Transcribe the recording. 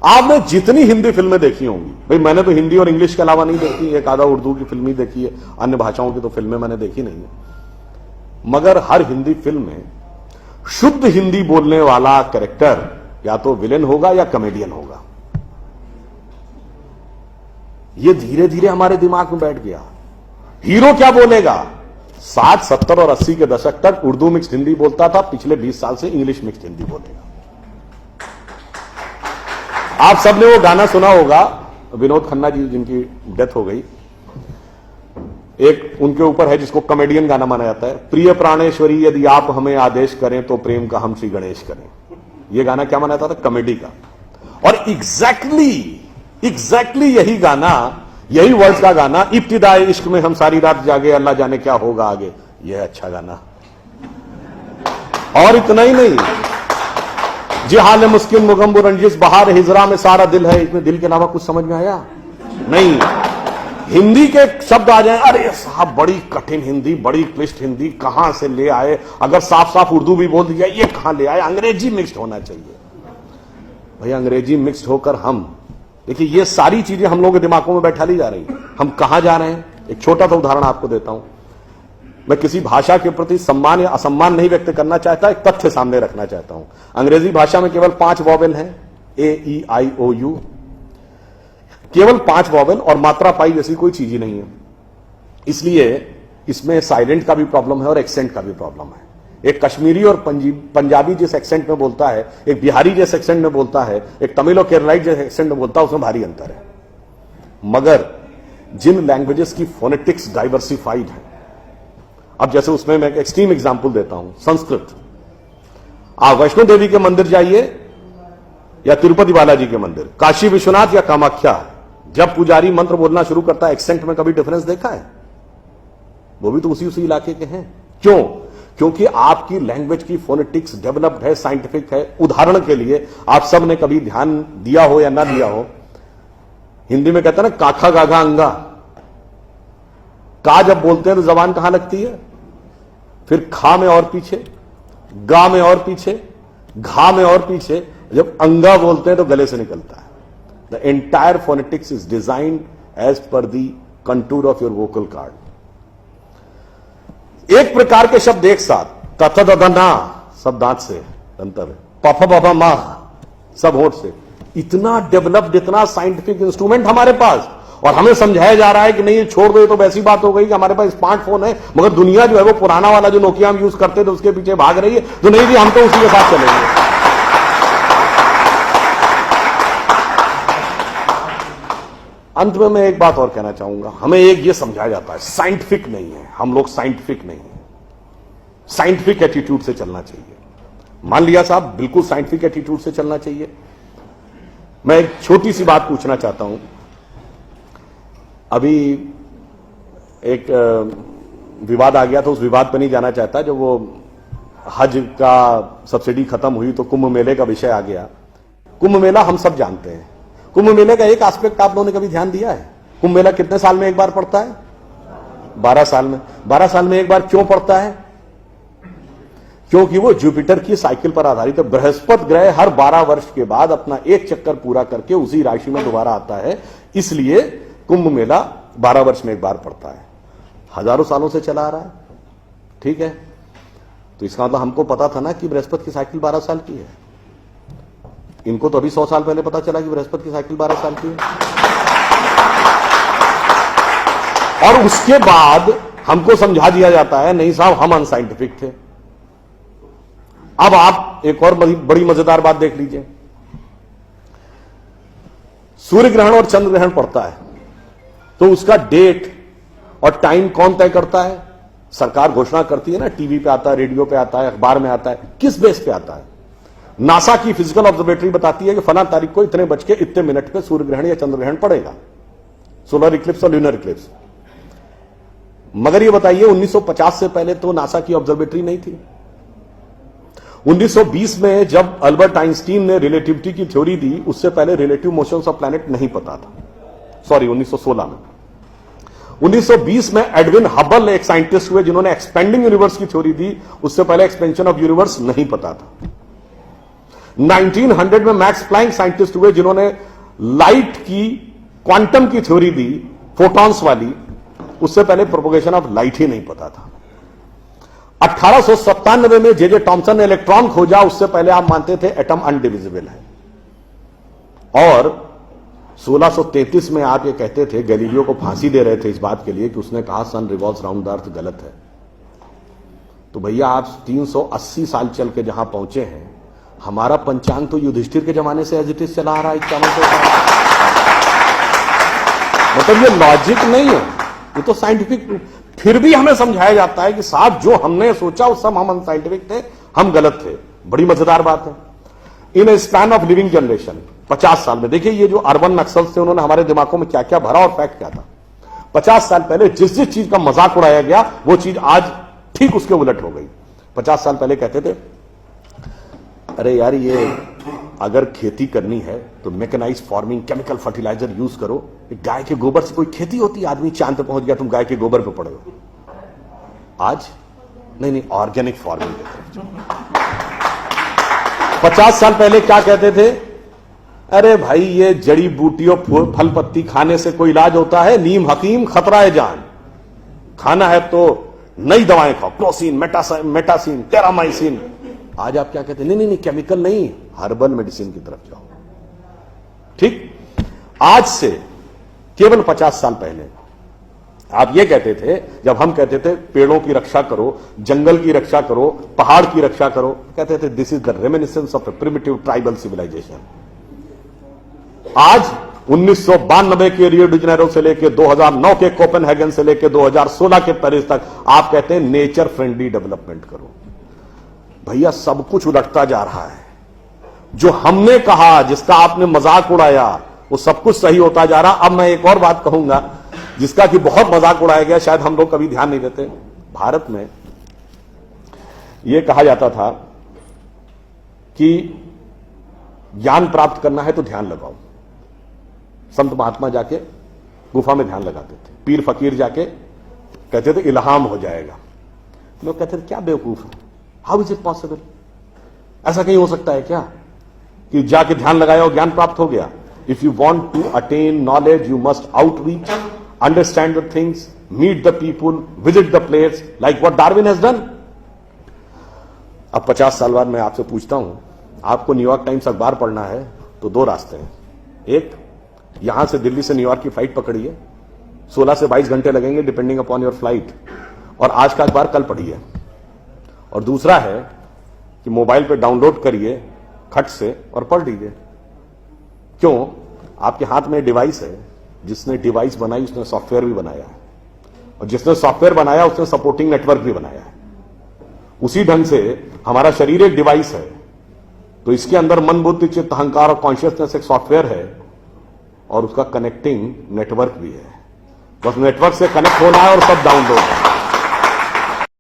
आपने जितनी हिंदी फिल्में देखी होंगी, भाई मैंने तो हिंदी और इंग्लिश के अलावा नहीं देखी, एक आधा उर्दू की फिल्म ही देखी है, अन्य भाषाओं की तो फिल्में मैंने देखी नहीं है, मगर हर हिंदी फिल्म में शुद्ध हिंदी बोलने वाला कैरेक्टर या तो विलेन होगा या कॉमेडियन होगा। यह धीरे धीरे हमारे दिमाग में बैठ गया। हीरो क्या बोलेगा? 60, 70 और 80 के दशक तक उर्दू मिक्स्ड हिंदी बोलता था, पिछले 20 साल से इंग्लिश मिक्स्ड हिंदी बोलेगा। आप सबने वो गाना सुना होगा, विनोद खन्ना जी जिनकी डेथ हो गई, एक उनके ऊपर है जिसको कॉमेडियन गाना माना जाता है, प्रिय प्राणेश्वरी यदि आप हमें आदेश करें तो प्रेम का हम श्री गणेश करें। यह गाना क्या माना जाता था? कॉमेडी का। और एग्जैक्टली यही गाना, यही वर्ड्स का गाना, इब्तिदाए इश्क में हम सारी रात जागे अल्लाह जाने क्या होगा आगे, यह अच्छा गाना। और इतना ही नहीं, जी हाल मुस्किन मुगम्बुर रंजिश बहार हिजरा में सारा दिल है, इसमें दिल के अलावा कुछ समझ में आया नहीं। हिंदी के शब्द आ जाए, अरे साहब बड़ी कठिन हिंदी, बड़ी क्लिष्ट हिंदी कहां से ले आए, अगर साफ साफ उर्दू भी बोल दिया ये कहां ले आए, अंग्रेजी मिक्स्ड होना चाहिए। भाई अंग्रेजी मिक्स्ड होकर हम, देखिए ये सारी चीजें हम लोगों के दिमागों में बैठा ली जा रही हैं। हम कहां जा रहे हैं? एक छोटा सा उदाहरण आपको देता हूं। मैं किसी भाषा के प्रति सम्मान या असम्मान नहीं व्यक्त करना चाहता, एक तथ्य सामने रखना चाहता हूं। अंग्रेजी भाषा में केवल 5 वॉवेल हैं, AEIOU, केवल 5 वॉवेल, और मात्रा पाई जैसी कोई चीज ही नहीं है। इसलिए इसमें साइलेंट का भी प्रॉब्लम है और एक्सेंट का भी प्रॉब्लम है। एक कश्मीरी और पंजाबी जिस एक्सेंट में बोलता है, एक बिहारी जिस एक्सेंट में बोलता है, एक तमिल और केरलाई जिस एक्सेंट में बोलता है, उसमें भारी अंतर है। मगर जिन लैंग्वेजेस की फोनेटिक्स डाइवर्सिफाइड है, अब जैसे उसमें मैं एक एक्सट्रीम एग्जांपल देता हूं, संस्कृत। आप वैष्णो देवी के मंदिर जाइए या तिरुपति बालाजी के मंदिर, काशी विश्वनाथ या कामाख्या, जब पुजारी मंत्र बोलना शुरू करता है एक्सेंट में कभी डिफरेंस देखा है? वो भी तो उसी इलाके के हैं। क्यों? क्योंकि आपकी लैंग्वेज की फोनेटिक्स डेवलप्ड है, साइंटिफिक है। उदाहरण के लिए आप सब ने कभी ध्यान दिया हो या ना दिया हो, हिंदी में कहते हैं ना काखा गाघा अंगा, का जब बोलते हैं तो जबान कहां लगती है? फिर खा में और पीछे, गा में और पीछे, घा में और पीछे, जब अंगा बोलते हैं तो गले से निकलता है। The entire phonetics is designed as per the contour of your vocal cord. एक प्रकार के शब्द एक साथ, तथ दना सब दांत से अंतर, पफ बफा मा सब होठ से, इतना डेवलप्ड, इतना साइंटिफिक इंस्ट्रूमेंट हमारे पास, और हमें समझाया जा रहा है कि नहीं छोड़ दो, तो वैसी बात हो गई कि हमारे पास स्मार्टफोन है, मगर दुनिया जो है वो पुराना वाला जो नोकिया हम यूज करते थे उसके पीछे भाग रही है। तो नहीं जी, हम तो उसी के साथ चलेंगे। अंत में मैं एक बात और कहना चाहूंगा, हमें एक ये समझाया जाता है साइंटिफिक नहीं है, हम लोग साइंटिफिक नहीं है, साइंटिफिक एटीट्यूड से चलना चाहिए। मान लिया साहब, बिल्कुल साइंटिफिक एटीट्यूड से चलना चाहिए। मैं एक छोटी सी बात पूछना चाहता हूं। अभी एक विवाद आ गया था, उस विवाद पर नहीं जाना चाहता, जो वो हज का सब्सिडी खत्म हुई तो कुंभ मेले का विषय आ गया। कुंभ मेला हम सब जानते हैं। कुंभ मेले का एक एस्पेक्ट आप लोगों ने कभी ध्यान दिया है? कुंभ मेला कितने साल में एक बार पड़ता है? 12 साल में। 12 साल में एक बार क्यों पड़ता है? क्योंकि वो जुपिटर की साइकिल पर आधारित है। बृहस्पति ग्रह हर 12 वर्ष के बाद अपना एक चक्कर पूरा करके उसी राशि में दोबारा आता है, इसलिए कुंभ मेला 12 वर्ष में एक बार पड़ता है। हजारों सालों से चला आ रहा है, ठीक है? तो इसका मतलब हमको पता था ना कि बृहस्पति की साइकिल 12 साल की है। इनको तो अभी 100 साल पहले पता चला कि बृहस्पति की साइकिल 12 साल की है, और उसके बाद हमको समझा दिया जाता है नहीं साहब हम अनसाइंटिफिक थे। अब आप एक और बड़ी मजेदार बात देख लीजिए। सूर्य ग्रहण और चंद्र ग्रहण पड़ता है तो उसका डेट और टाइम कौन तय करता है? सरकार घोषणा करती है ना, टीवी पे आता है, रेडियो पे आता है, अखबार में आता है। किस बेस पे आता है? नासा की फिजिकल ऑब्जर्वेटरी बताती है कि फला तारीख को इतने बज के इतने मिनट पे सूर्य ग्रहण या चंद्र ग्रहण पड़ेगा, सोलर इक्लिप्स और ल्यूनर इक्लिप्स। मगर ये बताइए 1950 से पहले तो नासा की ऑब्जर्वेटरी नहीं थी। 1920 में जब अल्बर्ट आइंस्टीन ने रिलेटिविटी की थ्योरी दी, उससे पहले रिलेटिव मोशंस ऑफ प्लैनेट नहीं पता था। सॉरी, 1916 में। 1920 में एडविन हबल एक साइंटिस्ट हुए जिन्होंने एक्सपेंडिंग यूनिवर्स की थ्योरी दी, उससे पहले एक्सपेंशन ऑफ यूनिवर्स नहीं पता था। 1900 में मैक्स प्लैंक साइंटिस्ट हुए जिन्होंने लाइट की क्वांटम की थ्योरी दी, फोटॉन्स वाली। उससे पहले प्रोपोगेशन ऑफ लाइट ही नहीं पता था। 1897 में जे टॉमसन ने इलेक्ट्रॉन खोजा, उससे पहले आप मानते थे एटम अनडिविजिबल है। और 1633 में आप ये कहते थे, गैलीलियो को फांसी दे रहे थे इस बात के लिए कि उसने कहा सन रिवॉल्व्स राउंड द अर्थ, गलत है। तो भैया आप 380 साल चल के जहां पहुंचे हैं, हमारा पंचांग तो युधिष्ठिर के जमाने से एज इट इज चला आ रहा है 5100 साल। मतलब ये लॉजिक नहीं है, ये तो साइंटिफिक। फिर भी हमें समझाया जाता है कि साहब जो हमने सोचा उस सब हम साइंटिफिक थे, हम गलत थे। बड़ी मजेदार बात है। इन ए स्पैन ऑफ लिविंग जनरेशन 50 साल में, देखिए ये जो अर्बन नक्सल्स थे उन्होंने हमारे दिमागों में क्या क्या भरा और फैक्ट क्या था। 50 साल पहले जिस जिस चीज का मजाक उड़ाया गया वो चीज आज ठीक उसके उलट हो गई। 50 साल पहले कहते थे अरे यार ये अगर खेती करनी है तो mechanised farming, chemical fertiliser use करो। गाय के गोबर से कोई खेती होती है? आदमी चांद पे पहुंच गया, तुम गाय के गोबर पे पड़े हो। आज नहीं, ऑर्गेनिक फार्मिंग। 50 साल पहले क्या कहते थे? अरे भाई ये जड़ी बूटियों फल पत्ती खाने से कोई इलाज होता है? नीम हकीम खतरा है जान। खाना है तो नई दवाएं खाओ, क्लोसिन, मेटासिन, टेरामाइसिन। आज आप क्या कहते हैं? नहीं, केमिकल नहीं, हर्बल मेडिसिन की तरफ जाओ। ठीक, आज से केवल 50 साल पहले आप ये कहते थे, जब हम कहते थे पेड़ों की रक्षा करो, जंगल की रक्षा करो, पहाड़ की रक्षा करो, कहते थे this is the reminiscence of a primitive tribal civilisation. आज 1992 के रियो डी जेनेरो से लेकर 2009 के कोपेनहेगन से लेकर 2016 के पेरिस तक आप कहते हैं नेचर फ्रेंडली डेवलपमेंट करो। भैया सब कुछ उलटता जा रहा है। जो हमने कहा, जिसका आपने मजाक उड़ाया, वो सब कुछ सही होता जा रहा। अब मैं एक और बात कहूंगा जिसका कि बहुत मजाक उड़ाया गया, शायद हम लोग कभी ध्यान नहीं देते। भारत में यह कहा जाता था कि ज्ञान प्राप्त करना है तो ध्यान लगाओ। संत महात्मा जाके गुफा में ध्यान लगाते थे, पीर फकीर जाके कहते थे इल्हाम हो जाएगा। लोग कहते थे क्या बेवकूफ है, हाउ इज इट पॉसिबल? ऐसा कहीं हो सकता है क्या कि जाके ध्यान लगाया और ज्ञान प्राप्त हो गया? If you want to attain knowledge you must outreach, understand the things, meet the people, visit the place, like what Darwin has done. अब 50 साल बाद मैं आपसे पूछता हूं, आपको न्यूयॉर्क टाइम्स अखबार पढ़ना है तो दो रास्ते हैं। एक, यहां से दिल्ली से न्यूयॉर्क की फ्लाइट पकड़िए, 16 से 22 घंटे लगेंगे डिपेंडिंग अपॉन योर फ्लाइट, और आज का अखबार कल पढ़िए। और दूसरा है कि मोबाइल पे डाउनलोड करिए खट से और पढ़ लीजिए। क्यों? आपके हाथ में डिवाइस है, जिसने डिवाइस बनाई उसने सॉफ्टवेयर भी बनाया है, और जिसने सॉफ्टवेयर बनाया उसने सपोर्टिंग नेटवर्क भी बनाया है। उसी ढंग से हमारा शरीर एक डिवाइस है, तो इसके अंदर मन, बुद्धि, चित्त, अहंकार और कॉन्शियसनेस एक सॉफ्टवेयर है, और उसका कनेक्टिंग नेटवर्क भी है। बस नेटवर्क से कनेक्ट होना है और सब डाउनलोड है।